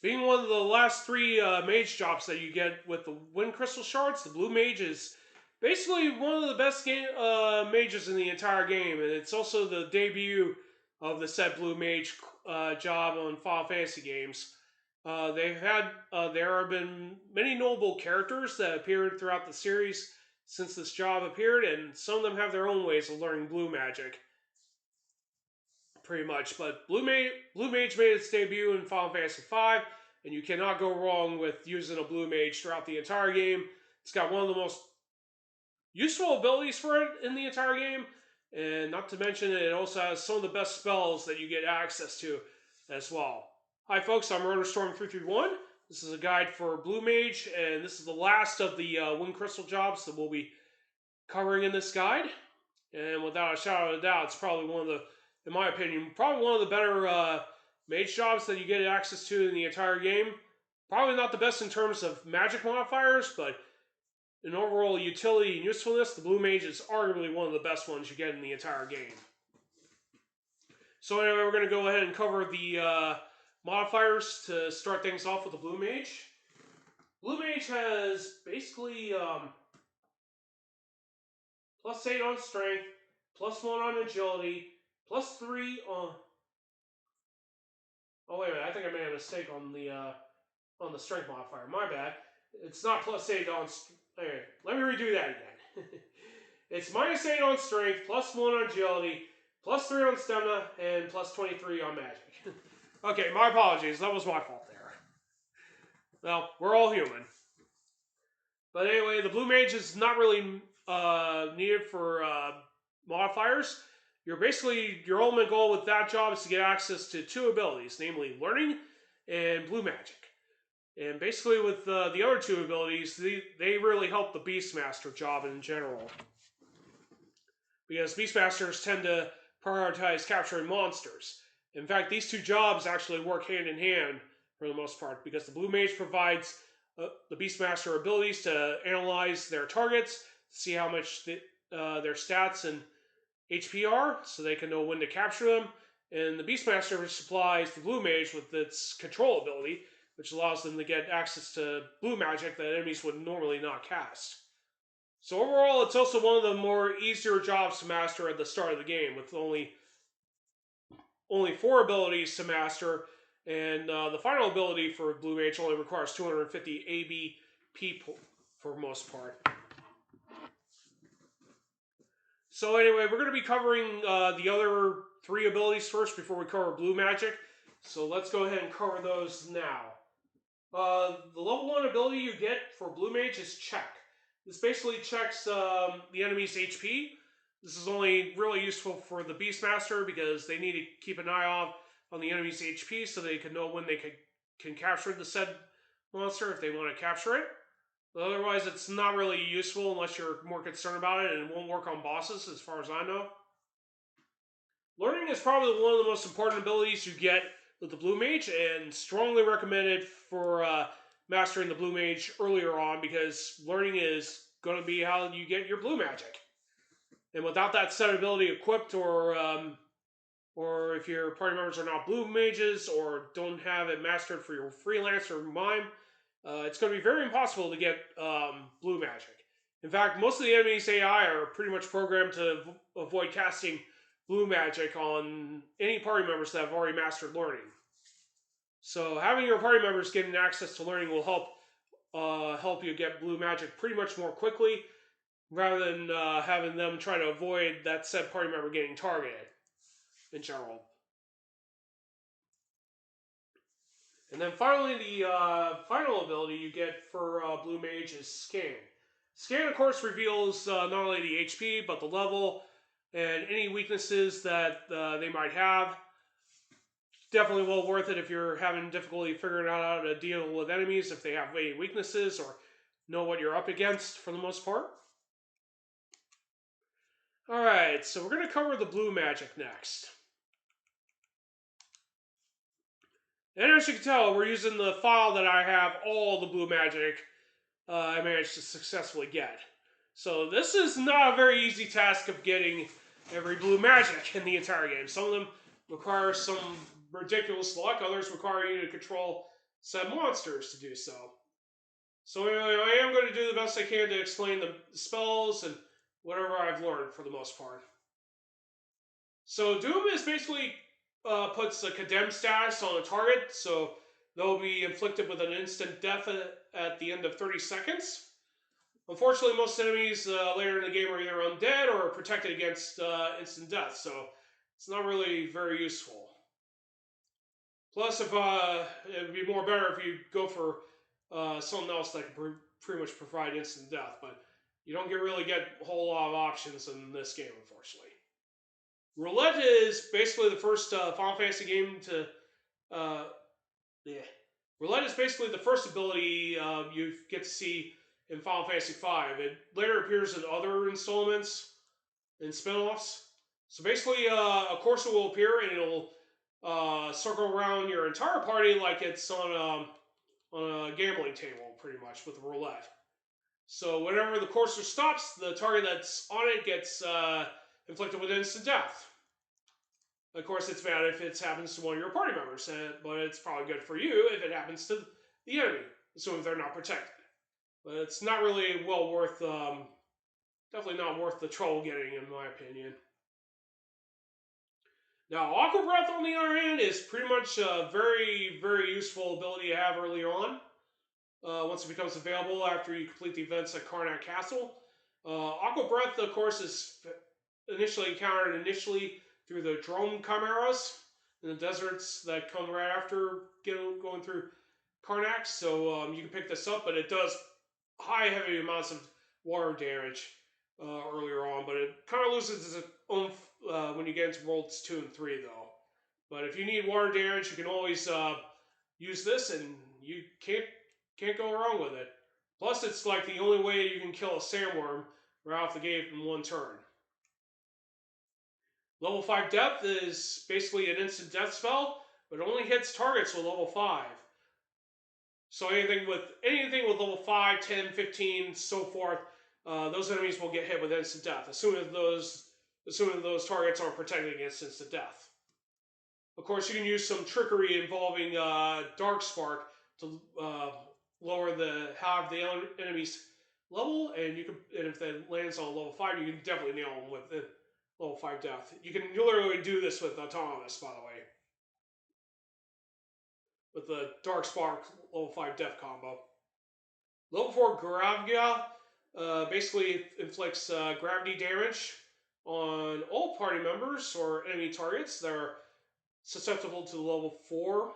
Being one of the last three mage jobs that you get with the wind crystal shards, the Blue Mage is basically one of the best mages in the entire game, and it's also the debut of the said Blue Mage job on Final Fantasy games. There have been many notable characters that appeared throughout the series since this job appeared, and some of them have their own ways of learning blue magic, pretty much. But Blue Mage made its debut in Final Fantasy V, and you cannot go wrong with using a Blue Mage throughout the entire game. It's got one of the most useful abilities for it in the entire game, and not to mention it also has some of the best spells that you get access to as well. Hi folks, I'm RotorStorm331. This is a guide for Blue Mage, and this is the last of the Wind Crystal jobs that we'll be covering in this guide. And without a shadow of a doubt, it's probably one of the, in my opinion, probably one of the better mage jobs that you get access to in the entire game. Probably not the best in terms of magic modifiers, but in overall utility and usefulness, the Blue Mage is arguably one of the best ones you get in the entire game. So anyway, we're going to go ahead and cover the modifiers to start things off with the Blue Mage. Blue Mage has basically plus 8 on strength, plus 1 on agility, plus 3 on... Oh wait a minute, I think I made a mistake on the strength modifier. My bad. It's not plus 8 on... Anyway, let me redo that again. It's minus 8 on strength, plus 1 on agility, plus 3 on stamina, and plus 23 on magic. Okay, my apologies. That was my fault there. Well, we're all human. But anyway, the Blue Mage is not really needed for modifiers. Your ultimate goal with that job is to get access to 2 abilities, namely Learning and Blue Magic. And basically with the other 2 abilities, they really help the Beastmaster job in general. Because Beastmasters tend to prioritize capturing monsters. In fact, these 2 jobs actually work hand in hand for the most part, because the Blue Mage provides the Beastmaster abilities to analyze their targets, see how much their stats and HP are, so they can know when to capture them. And the Beastmaster supplies the Blue Mage with its control ability, which allows them to get access to blue magic that enemies would normally not cast. So overall, it's also one of the more easier jobs to master at the start of the game, with only 4 abilities to master, and the final ability for Blue Mage only requires 250 ABP for most part. So anyway, we're going to be covering the other 3 abilities first before we cover Blue Magic. So let's go ahead and cover those now. The level 1 ability you get for Blue Mage is Check. This basically checks the enemy's HP. This is only really useful for the Beastmaster because they need to keep an eye off on the enemy's HP so they can know when they can capture the said monster if they want to capture it. But otherwise, it's not really useful unless you're more concerned about it, and it won't work on bosses as far as I know. Learning is probably one of the most important abilities you get with the Blue Mage, and strongly recommended for mastering the Blue Mage earlier on, because learning is going to be how you get your blue magic. And without that set ability equipped, or if your party members are not blue mages or don't have it mastered for your freelance or mime, it's going to be very impossible to get blue magic. In fact, most of the enemy's AI are pretty much programmed to avoid casting blue magic on any party members that have already mastered learning. So having your party members getting access to learning will help you get blue magic pretty much more quickly, rather than having them try to avoid that said party member getting targeted in general. And then finally, the final ability you get for Blue Mage is Scan. Scan, of course, reveals not only the HP, but the level and any weaknesses that they might have. Definitely well worth it if you're having difficulty figuring out how to deal with enemies, if they have any weaknesses or know what you're up against for the most part. Alright, so we're going to cover the blue magic next. And as you can tell, we're using the file that I have all the blue magic I managed to successfully get. So this is not a very easy task of getting every blue magic in the entire game. Some of them require some ridiculous luck, others require you to control said monsters to do so. So anyway, I am going to do the best I can to explain the spells and whatever I've learned for the most part. So Doom is basically puts a condemned status on a target, so they'll be inflicted with an instant death at the end of 30 seconds. Unfortunately, most enemies later in the game are either undead or protected against instant death, so it's not really very useful. Plus, if it would be more better if you go for something else that can pretty much provide instant death, but you don't really get a whole lot of options in this game, unfortunately. Roulette is basically the first Final Fantasy game to... Roulette is basically the first ability you get to see in Final Fantasy V. It later appears in other installments and spin-offs. So basically, a Corsa will appear and it'll circle around your entire party like it's on a gambling table, pretty much, with roulette. So whenever the Corsa stops, the target that's on it gets inflicted with instant death. Of course, it's bad if it happens to one of your party members, but it's probably good for you if it happens to the enemy, assuming they're not protected. But it's not really definitely not worth the trouble getting, in my opinion. Now, Aqua Breath, on the other hand, is pretty much a very, very useful ability to have earlier on. Once it becomes available after you complete the events at Karnak Castle. Aqua Breath, of course, is encountered through the drone chimeras in the deserts that come right after going through Karnak. So you can pick this up, but it does heavy amounts of water damage earlier on, but it kind of loses its oomph when you get into Worlds 2 and 3, though. But if you need water damage, you can always use this, and you can't go wrong with it. Plus, it's like the only way you can kill a sandworm right off the gate in one turn. Level 5 Death is basically an instant death spell, but it only hits targets with level 5. So anything with level 5, 10, 15, so forth, those enemies will get hit with instant death, assuming those targets aren't protected against instant death. Of course, you can use some trickery involving Dark Spark to lower the enemy's level, and if it lands on level 5, you can definitely nail them with the level 5 death. You can literally do this with Autonomous, by the way, with the Dark Spark level 5 death combo. Level 4 Gravia basically inflicts gravity damage on all party members or enemy targets that are susceptible to level 4.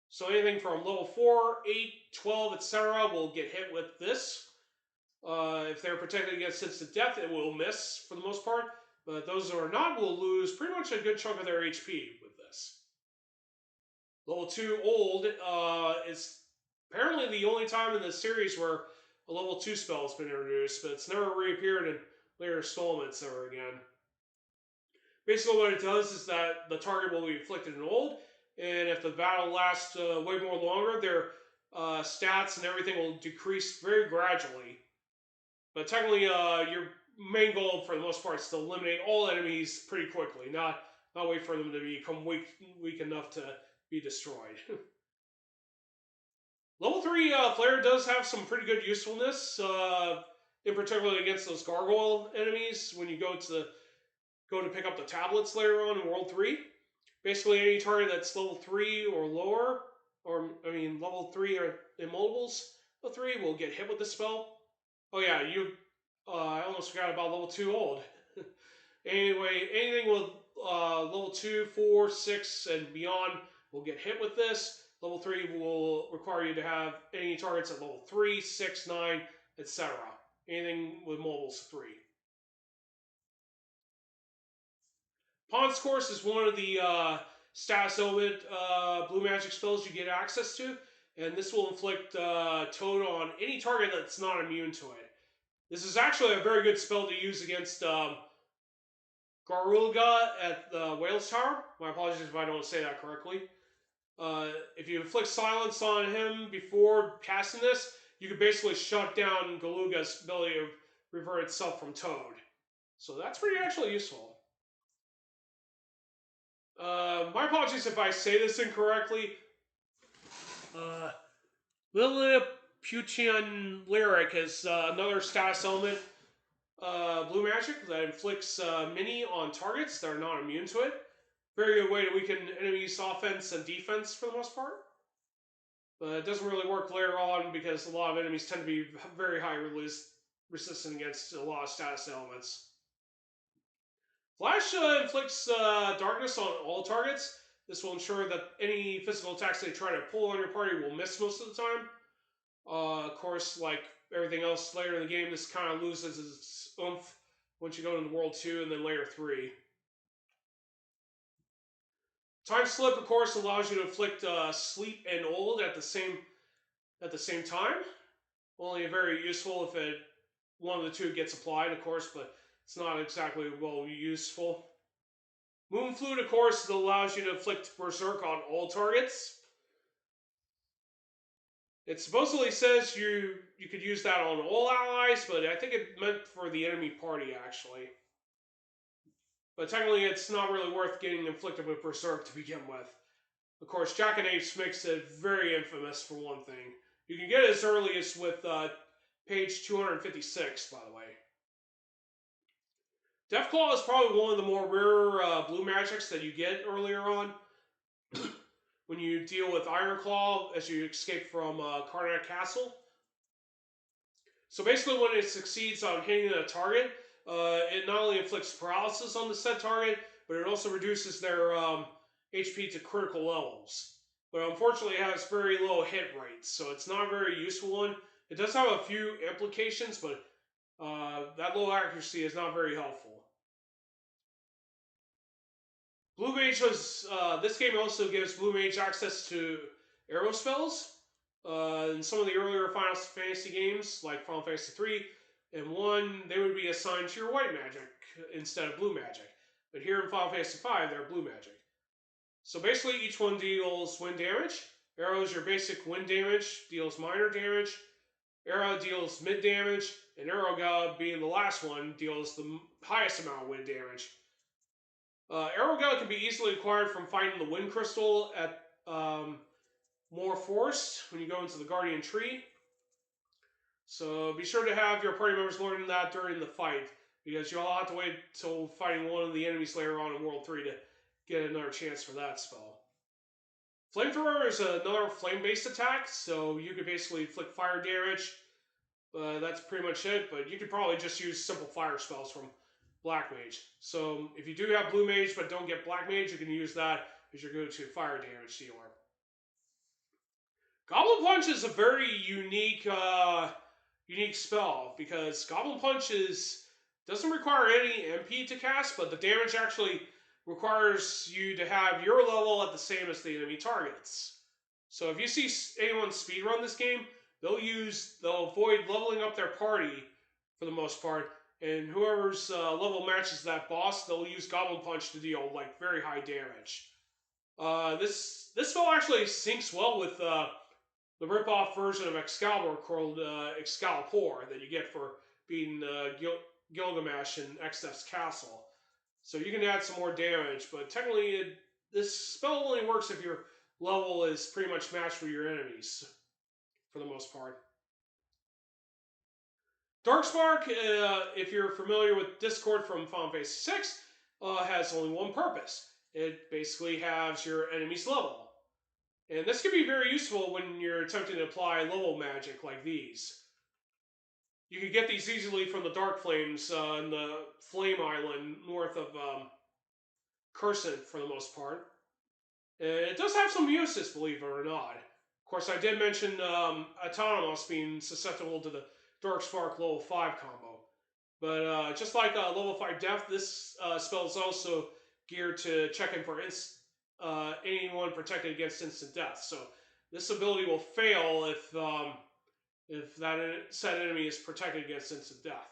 So anything from level 4, 8, 12, etc. will get hit with this. If they're protected against instant death, it will miss for the most part. But those who are not will lose pretty much a good chunk of their HP with this. Level 2 Old is apparently the only time in the series where a level 2 spell has been introduced, but it's never reappeared in later installments ever again. Basically what it does is that the target will be inflicted an Old, and if the battle lasts way more longer, their stats and everything will decrease very gradually. But technically, your main goal for the most part is to eliminate all enemies pretty quickly, not wait for them to become weak enough to be destroyed. Level 3 Flare does have some pretty good usefulness, in particular against those gargoyle enemies when you go to pick up the tablets later on in World 3. Basically, any target that's level 3 or lower, level 3 or in multiples of 3 will get hit with the spell. Oh yeah, I almost forgot about level 2 Old. Anyway, anything with level 2, 4, 6, and beyond will get hit with this. Level 3 will require you to have any targets at level 3, 6, 9, etc. Anything with multiples of 3. Pawn's Course is one of the status element blue magic spells you get access to, and this will inflict Toad on any target that's not immune to it. This is actually a very good spell to use against Garuga at the Whales Tower. My apologies if I don't say that correctly. If you inflict silence on him before casting this, you can basically shut down Galuga's ability to revert itself from Toad. So that's pretty actually useful. My apologies if I say this incorrectly. Lilliputian Lyric is another status element blue magic that inflicts mini on targets that are not immune to it. Very good way to weaken enemies' offense and defense for the most part. But it doesn't really work later on because a lot of enemies tend to be very high resistant against a lot of status elements. Flash inflicts darkness on all targets. This will ensure that any physical attacks they try to pull on your party will miss most of the time. Of course, like everything else later in the game, this kind of loses its oomph once you go into World 2 and then layer 3. Time Slip, of course, allows you to inflict sleep and old at the same time. Only very useful if one of the two gets applied, of course, but it's not exactly well useful. Moon Flute, of course, allows you to inflict Berserk on all targets. It supposedly says you could use that on all allies, but I think it meant for the enemy party, actually. But technically, it's not really worth getting inflicted with Berserk to begin with. Of course, Jackanapes makes it very infamous for one thing. You can get it as early as with page 256, by the way. Deathclaw is probably one of the more rare blue magics that you get earlier on. When you deal with Ironclaw as you escape from Karnak Castle. So basically when it succeeds on hitting a target, it not only inflicts paralysis on the said target, but it also reduces their HP to critical levels. But unfortunately it has very low hit rates, so it's not a very useful one. It does have a few implications, but that low accuracy is not very helpful. Blue Mage was, this game also gives Blue Mage access to arrow spells. In some of the earlier Final Fantasy games, like Final Fantasy 3 and 1, they would be assigned to your white magic instead of blue magic. But here in Final Fantasy 5, they're blue magic. So basically, each one deals wind damage. Arrow is your basic wind damage, deals minor damage. Arrow deals mid damage. And Arrow God, being the last one, deals the highest amount of wind damage. Arrow God can be easily acquired from finding the Wind Crystal at More Forest when you go into the Guardian Tree. So be sure to have your party members learn that during the fight, because you'll have to wait till fighting one of the enemies later on in World 3 to get another chance for that spell. Flamethrower is another flame-based attack, so you could basically inflict fire damage. That's pretty much it, but you could probably just use simple fire spells from Black Mage. So if you do have Blue Mage but don't get Black Mage, you can use that as your go-to fire damage dealer. Goblin Punch is a very unique spell because Goblin Punch doesn't require any MP to cast, but the damage actually requires you to have your level at the same as the enemy targets. So if you see anyone speedrun this game, they'll avoid leveling up their party for the most part. And whoever's level matches that boss, they'll use Goblin Punch to deal like very high damage. This spell actually syncs well with the rip-off version of Excalibur called Excalibur that you get for beating Gilgamesh in Exnef's castle. So you can add some more damage, but technically this spell only works if your level is pretty much matched with your enemies, for the most part. Darkspark, if you're familiar with Discord from Final Fantasy 6, has only one purpose. It basically halves your enemy's level. And this can be very useful when you're attempting to apply level magic like these. You can get these easily from the Dark Flames in the Flame Island north of Cursant for the most part. And it does have some uses, believe it or not. Of course, I did mention Autonomous being susceptible to the Darkspark level 5 combo. But just like level 5 Death, this spell is also geared to checking for anyone protected against instant death. So this ability will fail if that said enemy is protected against instant death.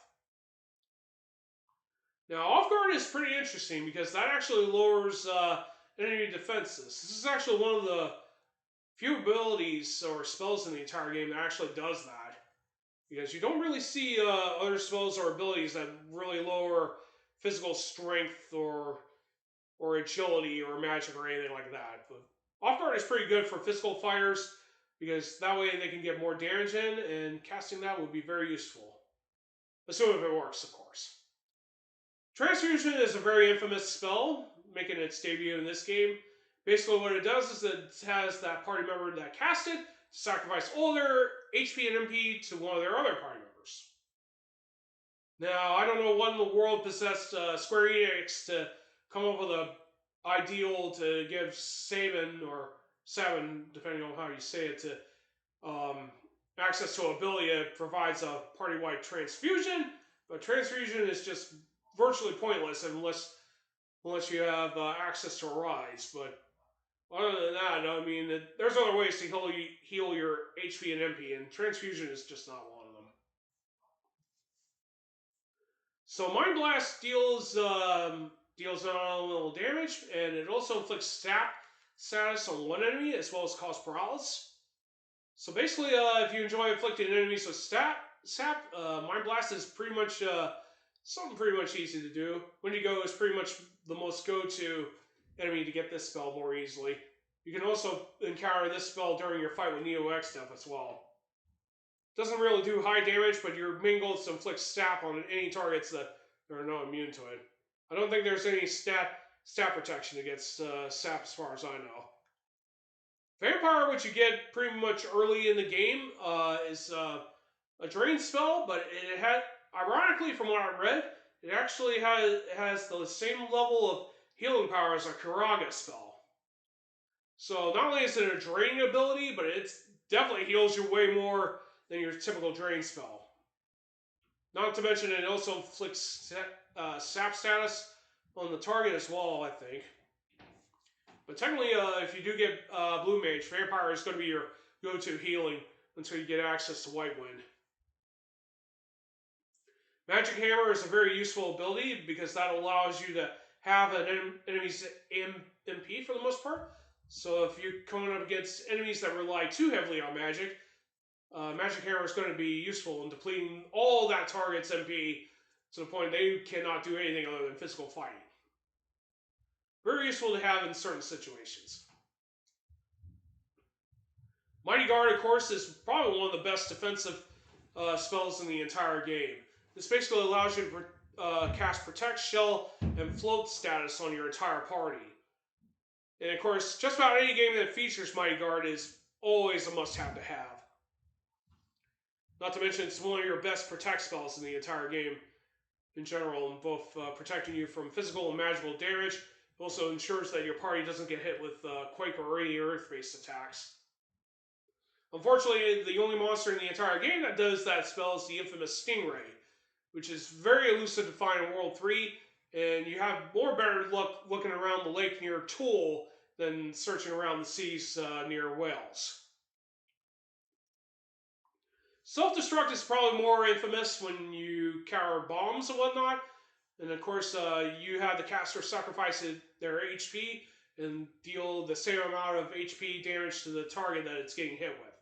Now, Off Guard is pretty interesting because that actually lowers enemy defenses. This is actually one of the few abilities or spells in the entire game that actually does that. Because you don't really see other spells or abilities that really lower physical strength or agility or magic or anything like that. But Off Guard is pretty good for physical fighters, because that way they can get more damage in, and casting that would be very useful. Assuming it works, of course. Transfusion is a very infamous spell, making its debut in this game. Basically what it does is it has that party member that cast it sacrifice all their HP and MP to one of their other party members. Now, I don't know what in the world possessed Square Enix to come up with an ideal to give Sabin, or Sabin, depending on how you say it, to access to an ability that provides a party-wide transfusion, but transfusion is just virtually pointless unless you have access to Rise. But other than that, I mean, there's other ways to heal your HP and MP, and transfusion is just not one of them. So Mind Blast deals non-elemental damage, and it also inflicts sap status on one enemy, as well as cause paralysis. So basically, if you enjoy inflicting enemies with sap, Mind Blast is pretty much something pretty much easy to do. Wendigo is pretty much the most go-to enemy to get this spell more easily. You can also encounter this spell during your fight with Neo X stuff as well. Doesn't really do high damage, but your main goal is to inflict sap on any targets that are not immune to it. I don't think there's any stat protection against sap as far as I know. Vampire, which you get pretty much early in the game, is a drain spell, but it had, ironically from what I read, it actually has the same level of healing power as a Karaga spell. So not only is it a draining ability, but it definitely heals you way more than your typical drain spell. Not to mention it also inflicts sap status on the target as well, I think. But technically, if you do get Blue Mage, Vampire is going to be your go-to healing until you get access to White Wind. Magic Hammer is a very useful ability because that allows you to have an enemy's MP for the most part. So if you're coming up against enemies that rely too heavily on magic, Magic Hammer is going to be useful in depleting all that target's MP to the point they cannot do anything other than physical fighting. Very useful to have in certain situations. Mighty Guard, of course, is probably one of the best defensive spells in the entire game. This basically allows you to cast Protect, Shell, and Float status on your entire party. And of course, just about any game that features Mighty Guard is always a must-have to have. Not to mention, it's one of your best Protect spells in the entire game in general, in both protecting you from physical and magical damage. It also ensures that your party doesn't get hit with Quake or any Earth-based attacks. Unfortunately, the only monster in the entire game that does that spell is the infamous Stingray, which is very elusive to find in World 3, and you have better luck looking around the lake near Tool than searching around the seas near Wales. Self-destruct is probably more infamous when you counter bombs and whatnot. And of course, you have the caster sacrifice their HP and deal the same amount of HP damage to the target that it's getting hit with.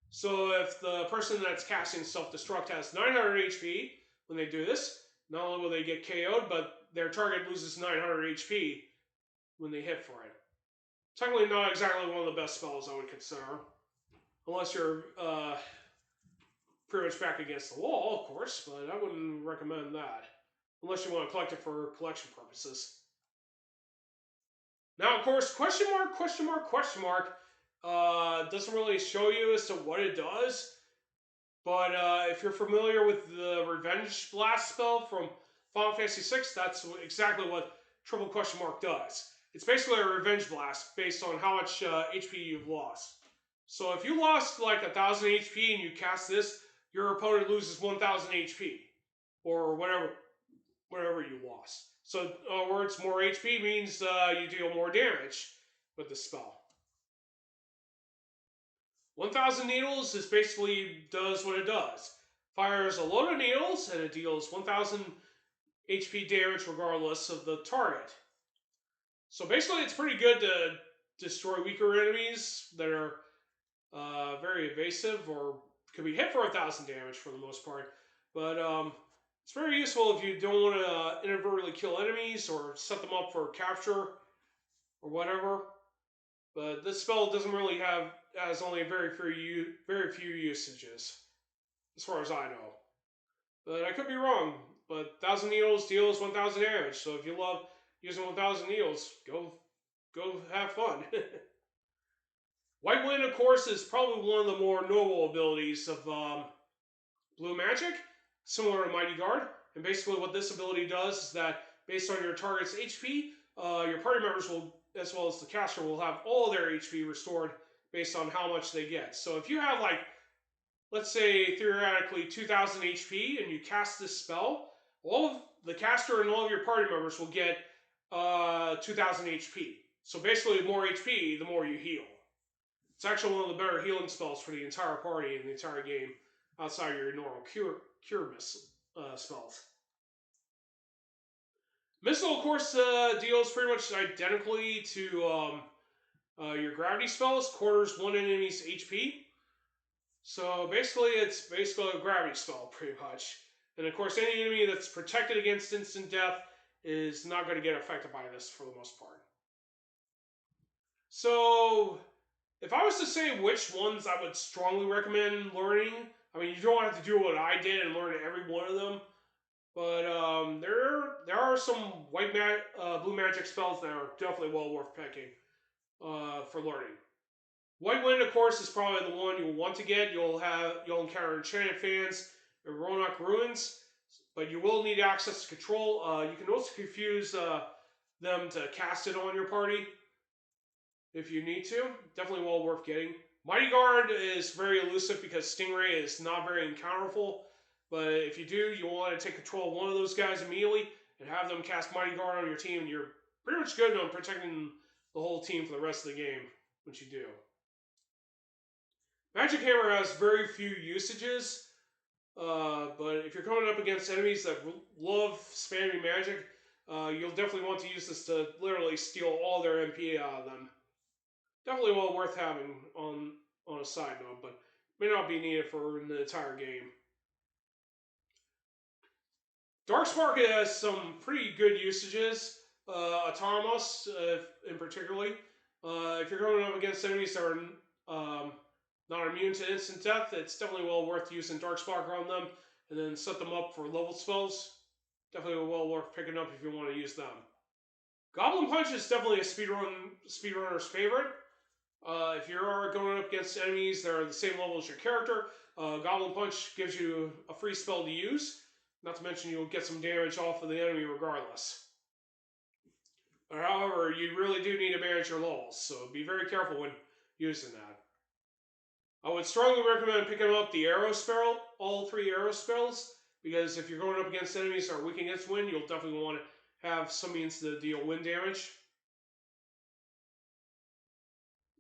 So if the person that's casting self-destruct has 900 HP when they do this, not only will they get KO'd, but their target loses 900 HP when they hit for it. Technically not exactly one of the best spells I would consider. Unless you're pretty much back against the wall, of course, but I wouldn't recommend that. Unless you want to collect it for collection purposes. Now, of course, question mark, doesn't really show you as to what it does. But if you're familiar with the Revenge Blast spell from Final Fantasy VI, that's exactly what triple question mark does. It's basically a Revenge Blast based on how much HP you've lost. So if you lost like 1,000 HP and you cast this, your opponent loses 1,000 HP. Or whatever you lost. So in other words, more HP means you deal more damage with the spell. 1,000 needles is basically does what it does. Fires a load of needles and it deals 1,000 HP damage regardless of the target. So basically it's pretty good to destroy weaker enemies that are very evasive or could be hit for 1,000 damage for the most part. But it's very useful if you don't want to inadvertently kill enemies or set them up for capture or whatever. But this spell doesn't really have has only very few usages, as far as I know. But I could be wrong. But 1,000 needles deals 1,000 damage. So if you love using 1,000 needles, go have fun. White Wind, of course, is probably one of the more noble abilities of Blue Magic, similar to Mighty Guard. And basically what this ability does is that based on your target's HP, your party members will, as well as the caster, will have all their HP restored based on how much they get. So if you have, like, let's say theoretically 2,000 HP and you cast this spell, all of the caster and all of your party members will get 2,000 HP. So basically, the more HP, the more you heal. It's actually one of the better healing spells for the entire party in the entire game, outside of your normal cure spells. Missile, of course, deals pretty much identically to your gravity spells, quarters one enemy's HP. So basically, it's basically a gravity spell, pretty much. And of course, any enemy that's protected against instant death is not going to get affected by this for the most part. So, if I was to say which ones I would strongly recommend learning, I mean, you don't have to do what I did and learn every one of them, but there are some Blue Magic spells that are definitely well worth picking for learning. White Wind, of course, is probably the one you'll want to get. You'll encounter Enchanted Fans and Roanoke Ruins, but you will need access to control. You can also confuse them to cast it on your party if you need to. Definitely well worth getting. Mighty Guard is very elusive because Stingray is not very encounterable, but if you do, you'll want to take control of one of those guys immediately and have them cast Mighty Guard on your team, and you're pretty much good on protecting the whole team for the rest of the game, which you do. Magic Hammer has very few usages, but if you're coming up against enemies that love spamming magic, you'll definitely want to use this to literally steal all their MP out of them. Definitely well worth having on a side note, but may not be needed for the entire game. Darkspark has some pretty good usages, Autonomous in particular. If you're going up against enemies that are not immune to instant death, it's definitely well worth using Darkspark on them, and then set them up for level spells. Definitely well worth picking up if you want to use them. Goblin Punch is definitely a speedrunner's favorite. If you're going up against enemies that are the same level as your character, Goblin Punch gives you a free spell to use. Not to mention you'll get some damage off of the enemy regardless. However, you really do need to manage your levels, so be very careful when using that. I would strongly recommend picking up the arrow spell, all 3 arrow spells, because if you're going up against enemies that are weak against wind, you'll definitely want to have some means to deal wind damage.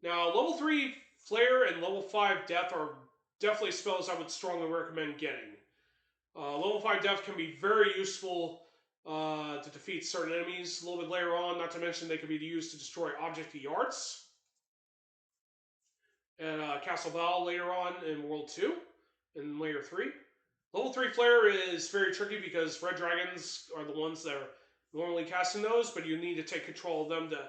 Now, level 3 Flare and level 5 Death are definitely spells I would strongly recommend getting. Level 5 Death can be very useful to defeat certain enemies a little bit later on, not to mention they can be used to destroy object yards. And Castle Val later on in World 2, in Layer 3. Level 3 Flare is very tricky because red dragons are the ones that are normally casting those, but you need to take control of them to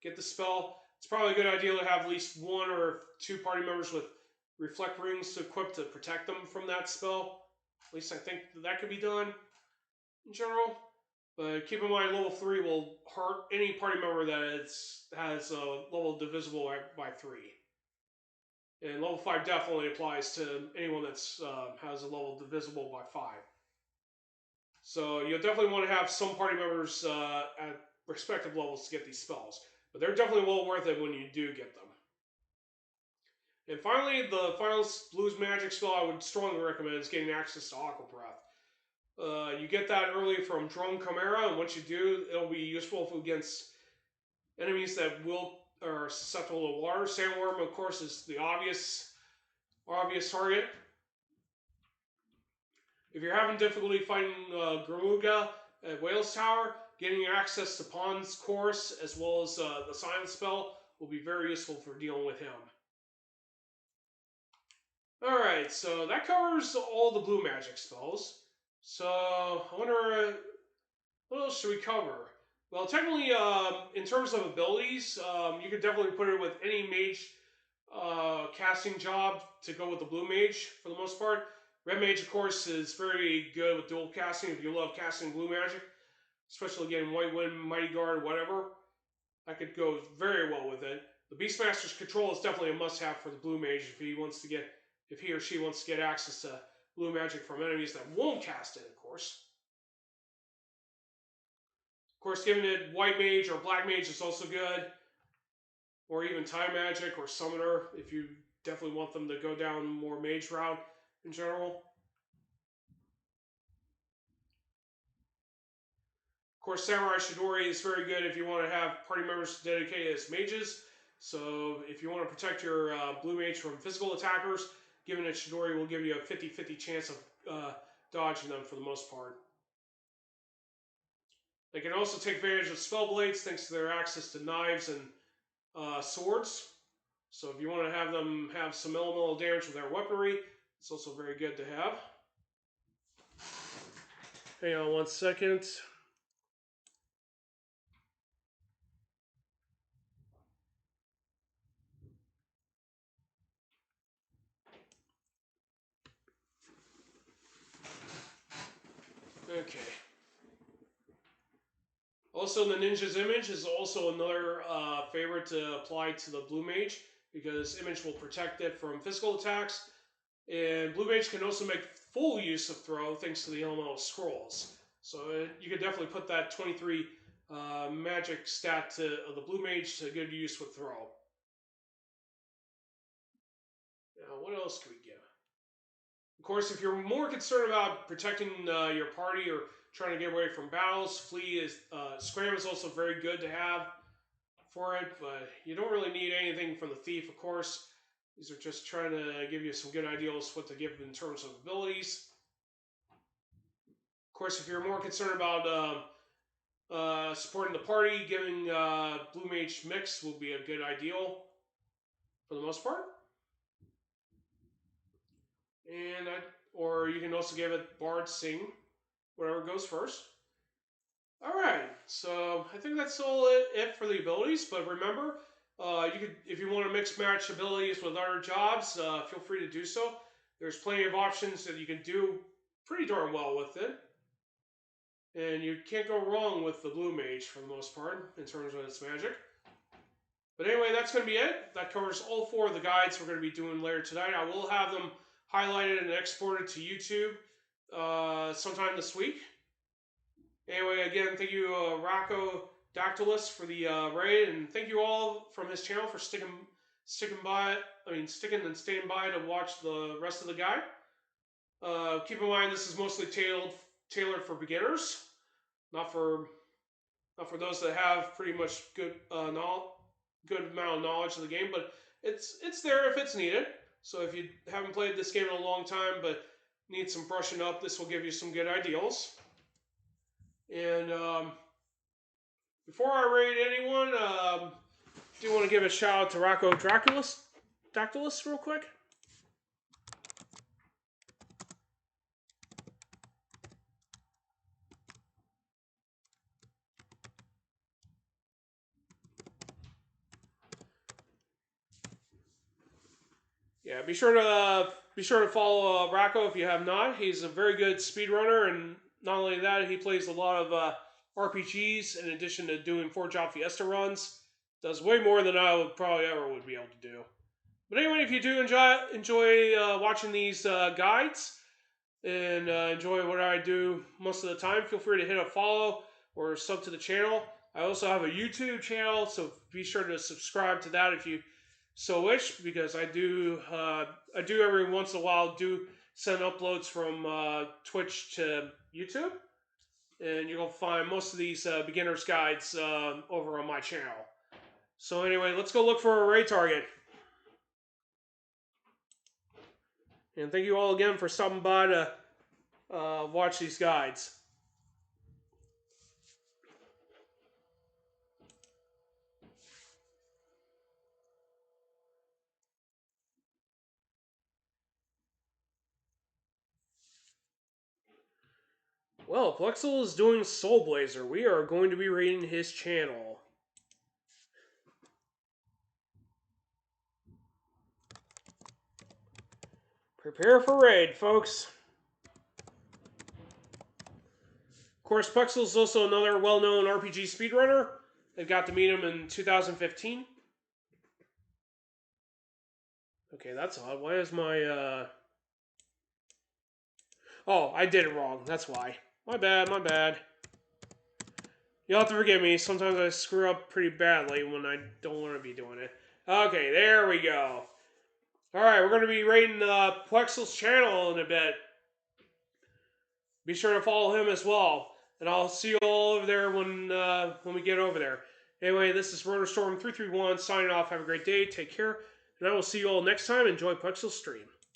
get the spell. It's probably a good idea to have at least 1 or 2 party members with reflect rings equipped to protect them from that spell. At least I think that could be done in general. But keep in mind, level 3 will hurt any party member that has a level divisible by 3. And level 5 definitely applies to anyone that's has a level divisible by 5. So you'll definitely want to have some party members at respective levels to get these spells. But they're definitely well worth it when you do get them. And finally, the final Blue Magic spell I would strongly recommend is getting access to Aqua Breath. You get that early from Drone Chimera, and once you do, it'll be useful against enemies that are susceptible to water. Sandworm, of course, is the obvious target. If you're having difficulty fighting Gramuga at Whale's Tower, getting access to Pond's Course as well as the Silent Spell will be very useful for dealing with him. Alright, so that covers all the Blue Magic spells. So, I wonder, what else should we cover? Well, technically, in terms of abilities, you could definitely put it with any mage casting job to go with the Blue Mage for the most part. Red Mage, of course, is very good with dual casting if you love casting Blue Magic, especially getting White Wind, Mighty Guard, whatever. That could go very well with it. The Beastmaster's control is definitely a must-have for the Blue Mage if he or she wants to get access to Blue Magic from enemies that won't cast it, of course. Of course, giving it White Mage or Black Mage is also good. Or even Time Magic or Summoner if you definitely want them to go down more Mage route in general. Of course, Samurai Chidori is very good if you want to have party members dedicated as mages. So if you want to protect your Blue Mage from physical attackers, giving it Chidori will give you a 50-50 chance of dodging them for the most part. They can also take advantage of spell blades thanks to their access to knives and swords. So if you want to have them have some elemental damage with their weaponry, it's also very good to have. Hang on 1 second. Okay. Also, the Ninja's Image is also another favorite to apply to the Blue Mage because Image will protect it from physical attacks. And Blue Mage can also make full use of throw thanks to the elemental scrolls. So you could definitely put that 23 magic stat of the Blue Mage to good use with throw. Now, what else can we give? Of course, if you're more concerned about protecting your party or trying to get away from battles, Scram is also very good to have for it, but you don't really need anything from the Thief, of course. These are just trying to give you some good ideas what to give in terms of abilities. Of course, if you're more concerned about supporting the party, giving Blue Mage Mix will be a good ideal for the most part. Or you can also give it Bard Sing, whatever goes first. Alright, so I think that's all it for the abilities, but remember, if you want to mix match abilities with other jobs, feel free to do so. There's plenty of options that you can do pretty darn well with it. And you can't go wrong with the Blue Mage for the most part, in terms of its magic. But anyway, that's going to be it. That covers all 4 of the guides we're going to be doing later tonight. I will have them highlighted and exported to YouTube sometime this week. Anyway, again, thank you, Rocco Dactylus, for the raid, and thank you all from his channel for sticking and staying by to watch the rest of the guide. Keep in mind, this is mostly tailored for beginners, not for those that have pretty much good amount of knowledge of the game, but it's there if it's needed. So if you haven't played this game in a long time but need some brushing up, this will give you some good ideals. And before I raid anyone, do want to give a shout out to Rocco Dactylus real quick. Yeah, be sure to follow Rocco if you have not. He's a very good speedrunner, and not only that, he plays a lot of RPGs in addition to doing 4-job Fiesta runs. Does way more than I would probably ever would be able to do. But anyway, if you do enjoy watching these guides and enjoy what I do most of the time, feel free to hit a follow or sub to the channel. I also have a YouTube channel, so be sure to subscribe to that if you so wish, because I do every once in a while send uploads from Twitch to YouTube, and you'll find most of these beginners guides over on my channel. So anyway, let's go look for a raid target. And thank you all again for stopping by to watch these guides. Well, Plexel is doing Soul Blazer. We are going to be raiding his channel. Prepare for raid, folks. Of course, Puxel is also another well-known RPG speedrunner. I got to meet him in 2015. Okay, that's odd. Why is my, Oh, I did it wrong. That's why. My bad, my bad. You'll have to forgive me. Sometimes I screw up pretty badly when I don't want to be doing it. Okay, there we go. Alright, we're going to be rating Puxel's channel in a bit. Be sure to follow him as well. And I'll see you all over there when we get over there. Anyway, this is RotorStorm331 signing off. Have a great day. Take care. And I will see you all next time. Enjoy Puxel's stream.